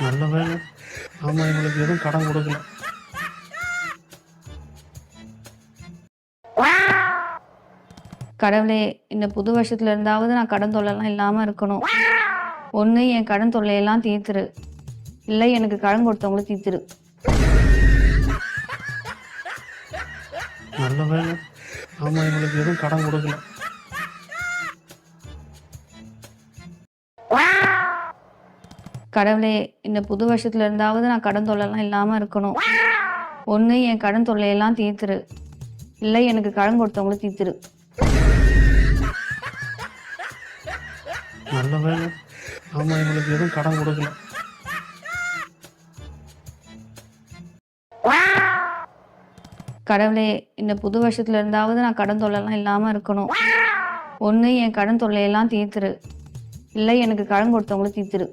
நல்ல வேலை. ஆமாம், எங்களுக்கு எதுவும் கடன் கொடுக்கல. கடவுளே, இந்த புது வருஷத்துல இருந்தாவது நான் கடன் தொல்லைலாம் இல்லாமல் இருக்கணும். ஒன்று என் கடன் தொல்லையெல்லாம் தீர்த்துரு, இல்லை எனக்கு கடன் கொடுத்தவங்களும் தீர்த்துரு. நல்ல வேலை. ஆமாம், எங்களுக்கு எதுவும் கடன் கொடுக்கல. கடவுளே, இந்த புது வருஷத்துல இருந்தாவது நான் கடன் தொல்லைலாம் இல்லாமல் இருக்கணும். ஒன்று என் கடன் தொல்லையெல்லாம் தீர்த்துரு, இல்லை எனக்கு கடன் கொடுத்தவங்களும் தீர்த்துரு. நல்ல வேலை. ஆமாம், எங்களுக்கு எதுவும் கடன் கொடுக்கல. கடவுளே, இந்த புது வருஷத்துல இருந்தாவது நான் கடன் தொல்லைலாம் இல்லாமல் இருக்கணும். ஒன்று என் கடன் தொல்லையெல்லாம் தீர்த்துரு, இல்லை எனக்கு கடன் கொடுத்தவங்களும் தீர்த்துரு.